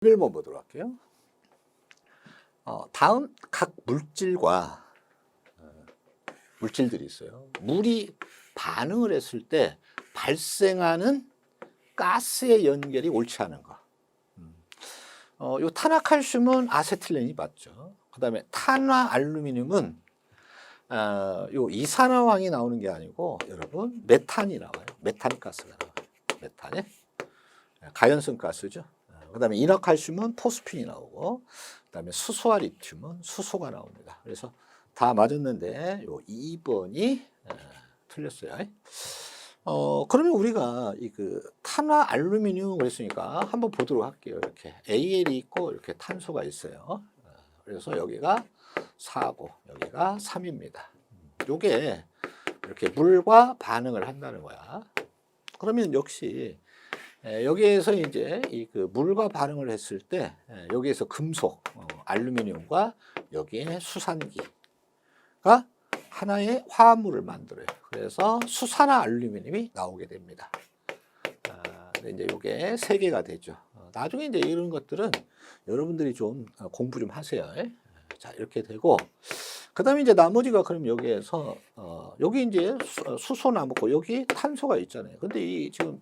1번 보도록 할게요. 다음 각 물질과 물질들이 있어요. 물이 반응을 했을 때 발생하는 가스의 연결이 옳지 않은 거. 요 탄화칼슘은 아세틸렌이 맞죠. 그 다음에 탄화알루미늄은 요 이산화황이 나오는 게 아니고 여러분 메탄이 나와요. 메탄가스가 나와요. 메탄이 가연성 가스죠. 그 다음에 인화칼슘은 포스핀이 나오고, 그 다음에 수소와 리튬은 수소가 나옵니다. 그래서 다 맞았는데, 요 2번이 틀렸어요. 그러면 우리가 탄화 알루미늄 그랬으니까 한번 보도록 할게요. 이렇게 AL이 있고, 이렇게 탄소가 있어요. 그래서 여기가 4고, 여기가 3입니다. 요게 이렇게 물과 반응을 한다는 거야. 그러면 역시 여기에서 이제 물과 반응을 했을 때 여기에서 금속, 알루미늄과 여기에 수산기가 하나의 화합물을 만들어요. 그래서 수산화 알루미늄이 나오게 됩니다. 근데 이제 이게 3개가 되죠. 나중에 이제 이런 것들은 여러분들이 좀 공부 좀 하세요. 자, 이렇게 되고, 그 다음에 이제 나머지가 그럼 여기에서, 여기 이제 수소 남았고, 여기 탄소가 있잖아요. 근데 이 지금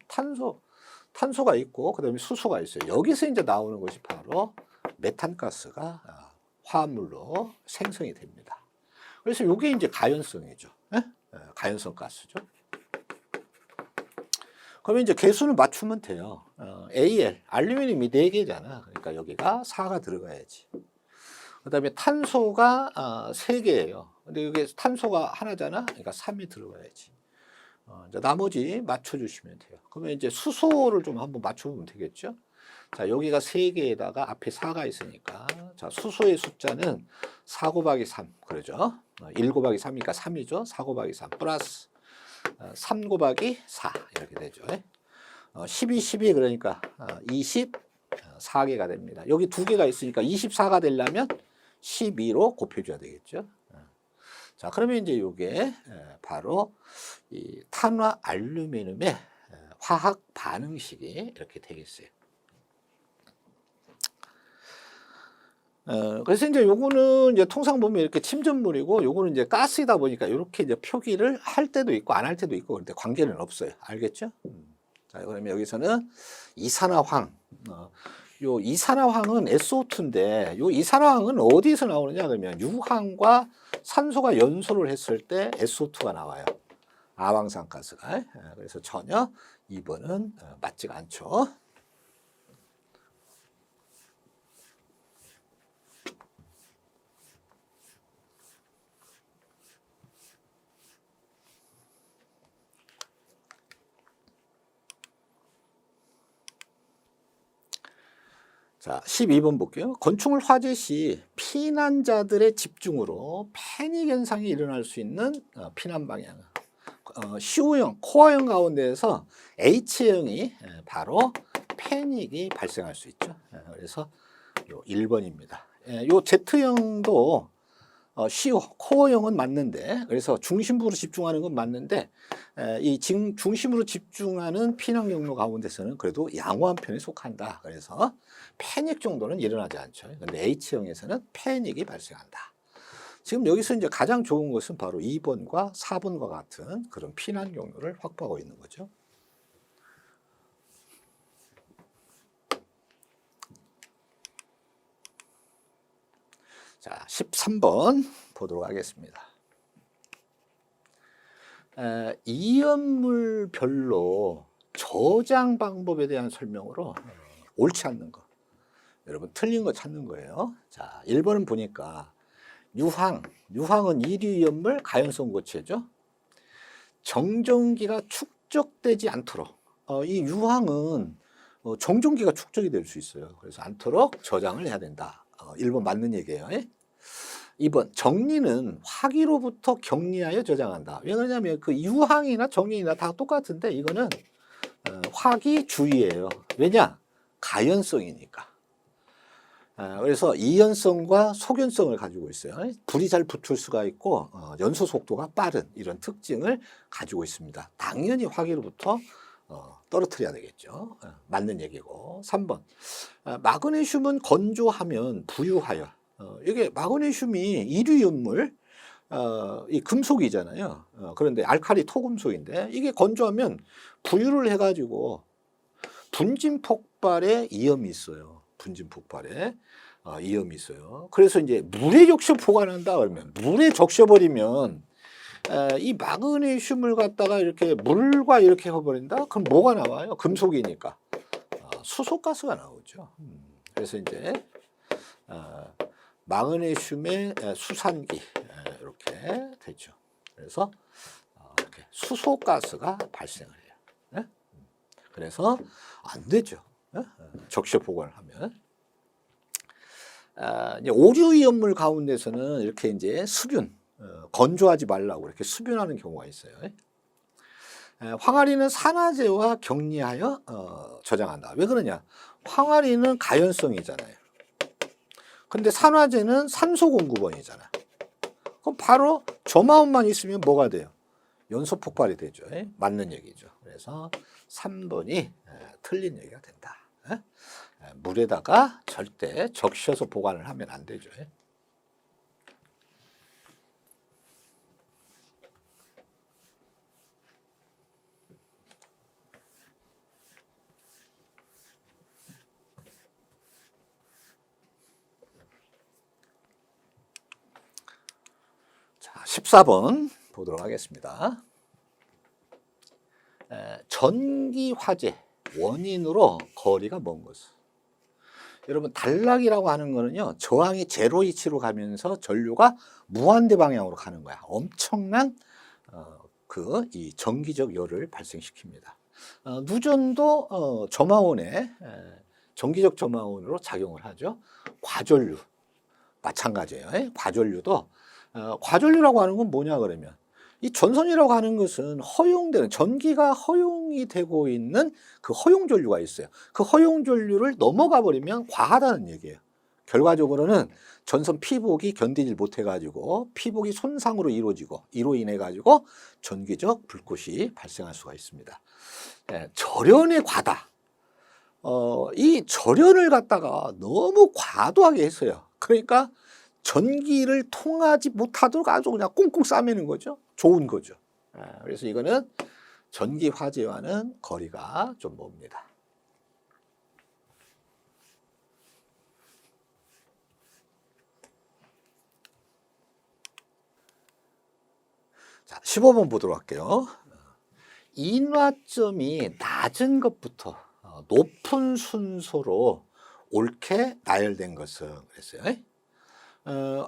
탄소가 있고, 그 다음에 수소가 있어요. 여기서 이제 나오는 것이 바로 메탄가스가 화합물로 생성이 됩니다. 그래서 이게 이제 가연성이죠. 가연성 가스죠. 그러면 이제 개수는 맞추면 돼요. AL, 알루미늄이 4개잖아. 그러니까 여기가 4가 들어가야지. 그 다음에 탄소가 3개예요. 근데 여기 탄소가 하나잖아. 그러니까 3이 들어가야지. 이제 나머지 맞춰주시면 돼요. 그러면 이제 수소를 좀 한번 맞춰보면 되겠죠. 자, 여기가 3개에다가 앞에 4가 있으니까. 자, 수소의 숫자는 4 곱하기 3. 그러죠. 1 곱하기 3이니까 3이죠. 4 곱하기 3 플러스 3 곱하기 4. 이렇게 되죠. 12, 12 그러니까 24개가 됩니다. 여기 2개가 있으니까 24가 되려면 12로 곱해줘야 되겠죠. 자, 그러면 이제 이게 바로 이 탄화 알루미늄의 화학 반응식이 이렇게 되겠어요. 그래서 이제 요거는 이제 통상 보면 이렇게 침전물이고, 요거는 이제 가스이다 보니까 이렇게 이제 표기를 할 때도 있고 안 할 때도 있고, 그런데 관계는 없어요. 알겠죠? 자, 그러면 여기서는 이산화황. 요 이산화황은 SO2인데, 요 이산화황은 어디서 나오느냐 그러면 유황과 산소가 연소를 했을 때 SO2가 나와요. 아황산가스가. 그래서 전혀 2번은 맞지가 않죠. 자, 12번 볼게요. 건축물 화재 시 피난자들의 집중으로 패닉 현상이 일어날 수 있는 피난 방향은 CO형, 코어형 가운데에서 H형이 바로 패닉이 발생할 수 있죠. 그래서 요 1번입니다. 요 Z형도 CO, 코어형은 맞는데, 그래서 중심부로 집중하는 건 맞는데, 이 중심으로 집중하는 피난 경로 가운데서는 그래도 양호한 편에 속한다. 그래서 패닉 정도는 일어나지 않죠. 근데 H형에서는 패닉이 발생한다. 지금 여기서 이제 가장 좋은 것은 바로 2번과 4번과 같은 그런 피난 경로를 확보하고 있는 거죠. 자, 13번 보도록 하겠습니다. 이연물별로 저장 방법에 대한 설명으로 옳지 않는 거. 여러분 틀린 거 찾는 거예요. 자, 1번은 보니까 유황은 이류이연물 가연성 고체죠. 정전기가 축적되지 않도록. 이 유황은 정전기가 축적이 될 수 있어요. 그래서 않도록 저장을 해야 된다. 1번 맞는 얘기예요. 2번 정리는 화기로부터 격리하여 저장한다. 왜 그러냐면 그 유황이나 정리나 다 똑같은데 이거는 화기주의예요. 왜냐? 가연성이니까. 그래서 이연성과 소견성을 가지고 있어요. 불이 잘 붙을 수가 있고 연소 속도가 빠른 이런 특징을 가지고 있습니다. 당연히 화기로부터 떨어뜨려야 되겠죠. 맞는 얘기고. 3번. 마그네슘은 건조하면 부유하여. 이게 마그네슘이 이류연물, 이 금속이잖아요. 그런데 알칼리 토금속인데 이게 건조하면 부유를 해가지고 분진 폭발에 위험이 있어요. 분진 폭발에 위험이 있어요. 그래서 이제 물에 적셔 보관한다 그러면 물에 적셔버리면 이 마그네슘을 갖다가 이렇게 물과 이렇게 해버린다? 그럼 뭐가 나와요? 금속이니까 수소가스가 나오죠. 그래서 이제 마그네슘의 수산기 이렇게 되죠. 그래서 이렇게 수소가스가 발생을 해요. 네? 그래서 안 되죠. 적셔 보관을 하면. 이제 오류위험물 가운데서는 이렇게 이제 수분, 건조하지 말라고 이렇게 수분하는 경우가 있어요. 황화리는 산화제와 격리하여 저장한다. 왜 그러냐? 황화리는 가연성이잖아요. 근데 산화제는 산소 공급원이잖아. 그럼 바로 저마운만 있으면 뭐가 돼요? 연소 폭발이 되죠. 맞는 얘기죠. 그래서 3번이 틀린 얘기가 된다. 물에다가 절대 적셔서 보관을 하면 안 되죠. 자, 14번 보도록 하겠습니다. 전기 화재 원인으로 거리가 먼 것은. 여러분 단락이라고 하는 거는요, 저항이 제로 위치로 가면서 전류가 무한대 방향으로 가는 거야. 엄청난 이 전기적 열을 발생시킵니다. 누전도 저마온에 전기적 저마온으로 작용을 하죠. 과전류 마찬가지예요. 과전류도 과전류라고 하는 건 뭐냐 그러면 이 전선이라고 하는 것은 허용되는 전기가 허용이 되고 있는 그 허용 전류가 있어요. 그 허용 전류를 넘어가 버리면 과하다는 얘기예요. 결과적으로는 전선 피복이 견디질 못해 가지고 피복이 손상으로 이루어지고 이로 인해 가지고 전기적 불꽃이 발생할 수가 있습니다. 절연의 과다. 이 절연을 갖다가 너무 과도하게 했어요. 그러니까 전기를 통하지 못하도록 아주 그냥 꽁꽁 싸매는 거죠. 좋은 거죠. 그래서 이거는 전기 화재와는 거리가 좀 멉니다. 자, 15번 보도록 할게요. 인화점이 낮은 것부터 높은 순서로 옳게 나열된 것은 그랬어요.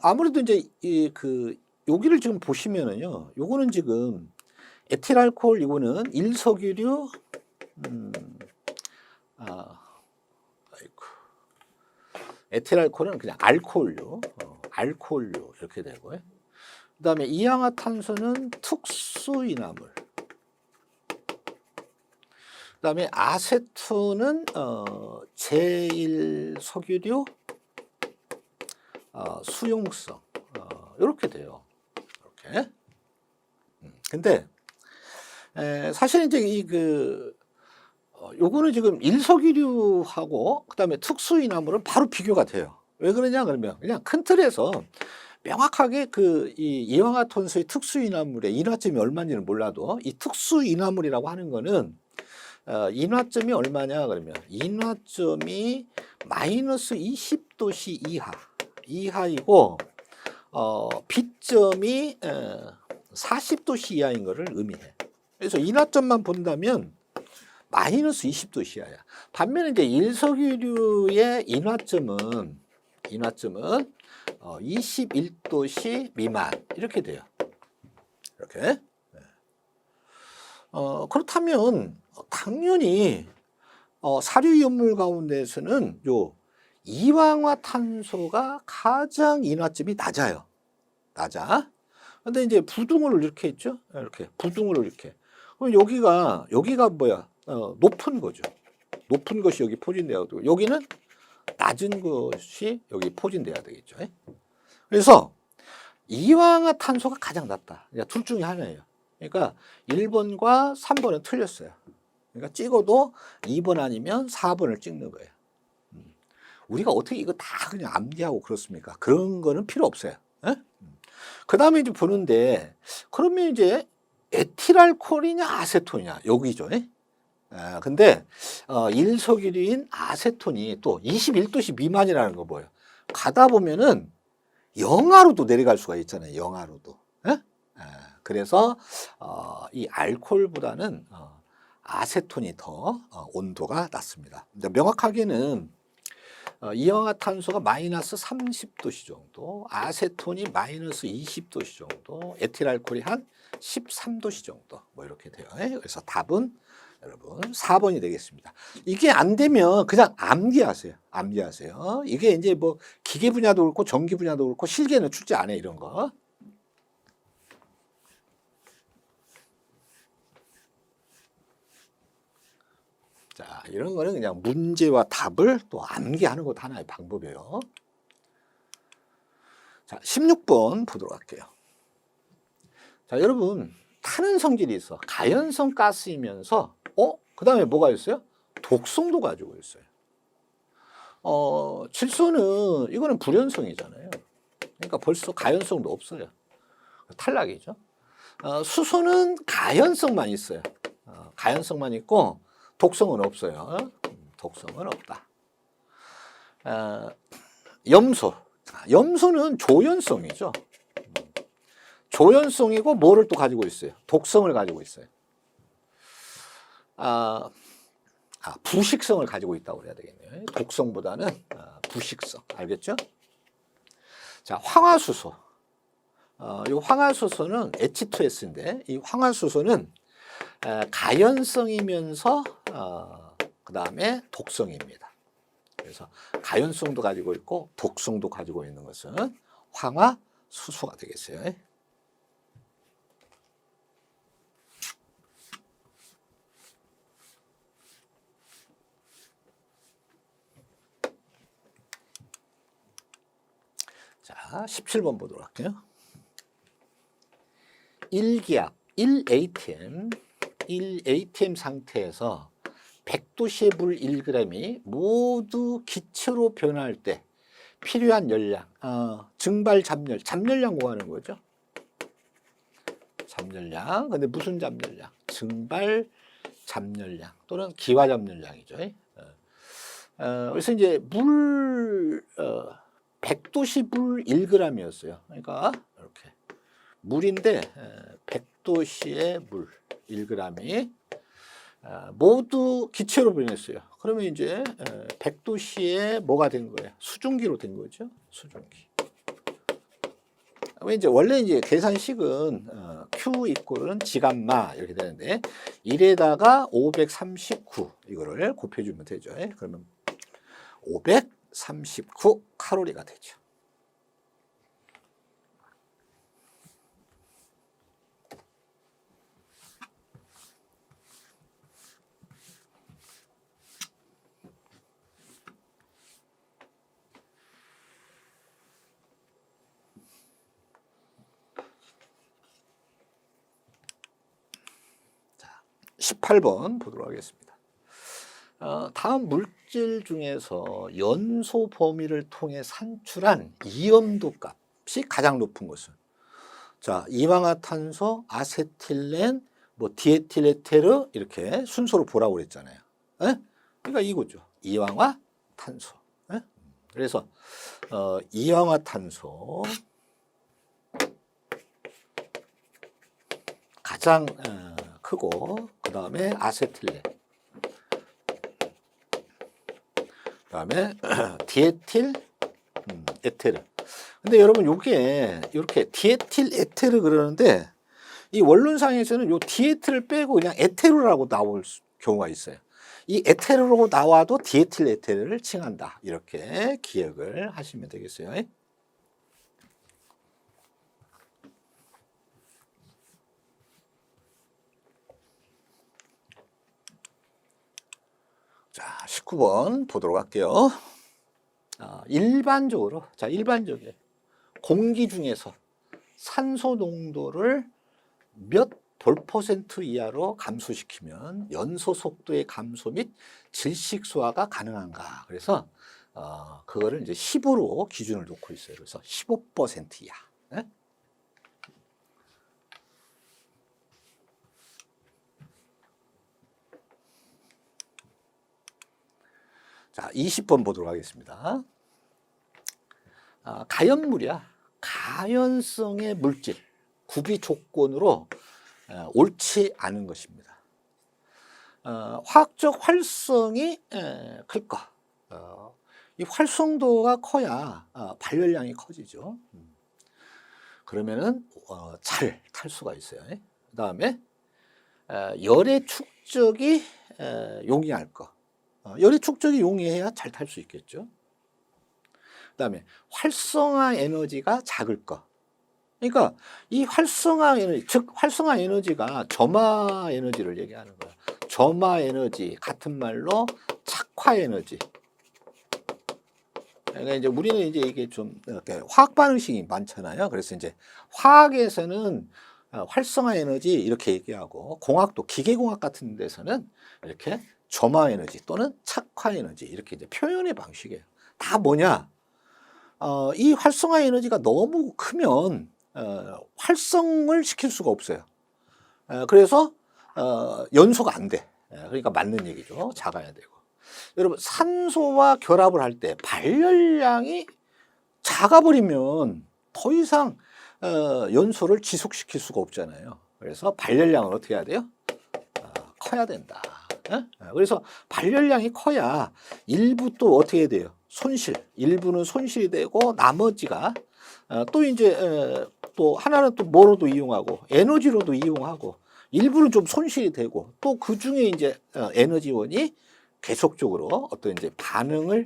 아무래도 이제 여기를 지금 보시면은요, 요거는 지금 에틸알코올, 이거는 1석유류, 에틸알코올은 그냥 알코올류, 알코올류 이렇게 되고요. 그 다음에 이양화탄소는 특수인화물. 그 다음에 아세톤은 제1석유류, 수용성 이렇게 돼요. 이렇게. 근데 사실 이제 요거는 지금 일석유류하고 그다음에 특수인화물은 바로 비교가 돼요. 왜 그러냐 그러면 그냥 큰 틀에서 명확하게 이 이황화탄소의 특수인화물의 인화점이 얼마인지는 몰라도 이 특수인화물이라고 하는 거는 인화점이 얼마냐 그러면 인화점이 마이너스 20도씨 이하이고 B점이 40도씨 이하인 것을 의미해. 그래서 인화점만 본다면 마이너스 20도씨 이하야. 반면에 이제 일석유류의 인화점은 21도씨 미만 이렇게 돼요. 이렇게. 그렇다면 당연히 사료연물 가운데서는 요 이황화탄소가 가장 인화점이 낮아요. 낮아. 근데 이제 부등호를 이렇게 했죠. 이렇게 부등호를 이렇게. 그럼 여기가 뭐야? 높은 거죠. 높은 것이 여기 포진돼야 되고 여기는 낮은 것이 여기 포진돼야 되겠죠. 그래서 이황화탄소가 가장 낮다. 둘 중에 하나예요. 그러니까 1번과 3번은 틀렸어요. 그러니까 찍어도 2번 아니면 4번을 찍는 거예요. 우리가 어떻게 이거 다 그냥 암기하고 그렇습니까? 그런 거는 필요 없어요. 그 다음에 이제 보는데, 그러면 이제 에틸알코올이냐, 아세톤이냐, 여기죠. 근데, 일석이류인 아세톤이 또 21도씨 미만이라는 거 뭐예요? 가다 보면은 영하로도 내려갈 수가 있잖아요. 영하로도. 그래서, 이 알코올보다는, 아세톤이 더 온도가 낮습니다. 명확하게는 이氧화탄소가 마이너스 30도씨 정도, 아세톤이 마이너스 20도씨 정도, 에틸알코올이 한 13도씨 정도, 뭐 이렇게 돼요. 그래서 답은 여러분 4번이 되겠습니다. 이게 안 되면 그냥 암기하세요. 암기하세요. 이게 이제 뭐 기계 분야도 그렇고 전기 분야도 그렇고 실기에는 출제 안 해, 이런 거. 자, 이런 거는 그냥 문제와 답을 또 암기하는 것도 하나의 방법이에요. 자, 16번 보도록 할게요. 자, 여러분, 타는 성질이 있어. 가연성 가스이면서, 그 다음에 뭐가 있어요? 독성도 가지고 있어요. 질소는, 이거는 불연성이잖아요. 그러니까 벌써 가연성도 없어요. 탈락이죠. 수소는 가연성만 있어요. 가연성만 있고, 독성은 없어요. 독성은 없다. 염소. 염소는 조연성이죠. 조연성이고 뭐를 또 가지고 있어요? 독성을 가지고 있어요. 부식성을 가지고 있다고 그래야 되겠네요. 독성보다는 부식성. 알겠죠? 자, 황화수소. 이 황화수소는 H2S인데 이 황화수소는 가연성이면서 그 다음에 독성입니다. 그래서 가연성도 가지고 있고 독성도 가지고 있는 것은 황화수소가 되겠어요. 자, 17번 보도록 할게요. 1기압, 1atm 상태에서 100도씨의 물 1g이 모두 기체로 변할 때 필요한 열량, 증발 잠열량 구하는 거죠. 잠열량. 근데 무슨 잠열량? 증발 잠열량 또는 기화 잠열량이죠. 그래서 이제 물 100도씨 물 1g이었어요. 그러니까 이렇게 물인데 100도씨의 물 1g이 모두 기체로 변했어요. 그러면 이제 100도씨의 뭐가 된 거예요? 수증기로 된 거죠. 수증기. 이제 원래 이제 계산식은 Q 이꼴은 지감마 이렇게 되는데 1에다가 539 이거를 곱해주면 되죠. 그러면 539 칼로리가 되죠. 자, 18번 보도록 하겠습니다. 다음 물질 중에서 연소 범위를 통해 산출한 이염도 값이 가장 높은 것은, 자, 이황화탄소, 아세틸렌, 뭐 디에틸에테르 이렇게 순서로 보라고 그랬잖아요. 그러니까 이거죠. 이황화탄소. 그래서 이황화탄소 가장 크고 그 다음에 아세틸렌, 그 다음에 디에틸 에테르. 근데 여러분 요게 이렇게 디에틸 에테르 그러는데 이 원론상에서는 요 디에틸을 빼고 그냥 에테르라고 나올 경우가 있어요. 이 에테르로 나와도 디에틸 에테르를 칭한다. 이렇게 기억을 하시면 되겠어요. 자, 19번 보도록 할게요. 일반적으로, 자, 일반적인 공기 중에서 산소 농도를 몇 볼% 이하로 감소시키면 연소 속도의 감소 및 질식 소화가 가능한가. 그래서 그거를 이제 10으로 기준을 놓고 있어요. 그래서 15% 이하. 네? 자, 20번 보도록 하겠습니다. 가연물이야. 가연성의 물질, 구비 조건으로 옳지 않은 것입니다. 화학적 활성이 클 거. 이 활성도가 커야 발열량이 커지죠. 그러면은 잘 탈 수가 있어요. 그 다음에 열의 축적이 용이할 거. 열의 축적이 용이해야 잘 탈 수 있겠죠. 그 다음에 활성화 에너지가 작을 거. 그러니까 이 활성화 에너지, 즉 활성화 에너지가 점화 에너지를 얘기하는 거야. 점화 에너지, 같은 말로 착화 에너지. 그러니까 이제 우리는 이제 이게 좀 이렇게 화학 반응식이 많잖아요. 그래서 이제 화학에서는 활성화 에너지 이렇게 얘기하고, 공학도 기계공학 같은 데서는 이렇게 점화 에너지 또는 착화 에너지 이렇게 이제 표현의 방식이에요. 다 뭐냐? 이 활성화 에너지가 너무 크면 활성을 시킬 수가 없어요. 그래서 연소가 안 돼. 그러니까 맞는 얘기죠. 작아야 되고. 여러분, 산소와 결합을 할 때 발열량이 작아버리면 더 이상 연소를 지속시킬 수가 없잖아요. 그래서 발열량을 어떻게 해야 돼요? 커야 된다. 그래서 발열량이 커야 일부 또 어떻게 돼요? 손실. 일부는 손실이 되고 나머지가 또 이제 또 하나는 또 뭐로도 이용하고 에너지로도 이용하고, 일부는 좀 손실이 되고, 또 그 중에 이제 에너지원이 계속적으로 어떤 이제 반응을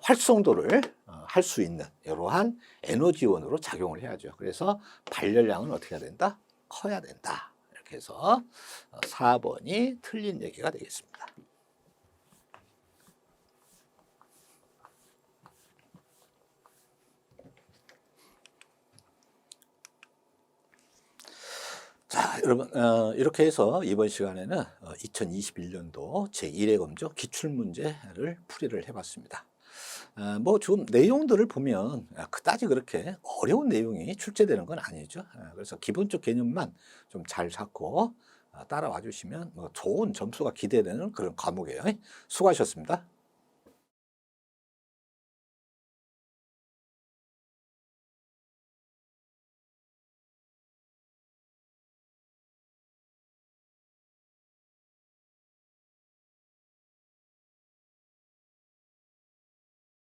활성도를 할 수 있는 이러한 에너지원으로 작용을 해야죠. 그래서 발열량은 어떻게 해야 된다? 커야 된다. 이렇게 해서 4번이 틀린 얘기가 되겠습니다. 자, 여러분, 이렇게 해서 이번 시간에는 2021년도 제1회 검정 기출문제를 풀이를 해봤습니다. 뭐 좀 내용들을 보면 그다지 그렇게 어려운 내용이 출제되는 건 아니죠. 그래서 기본적 개념만 좀 잘 잡고 따라와 주시면 뭐 좋은 점수가 기대되는 그런 과목이에요. 수고하셨습니다.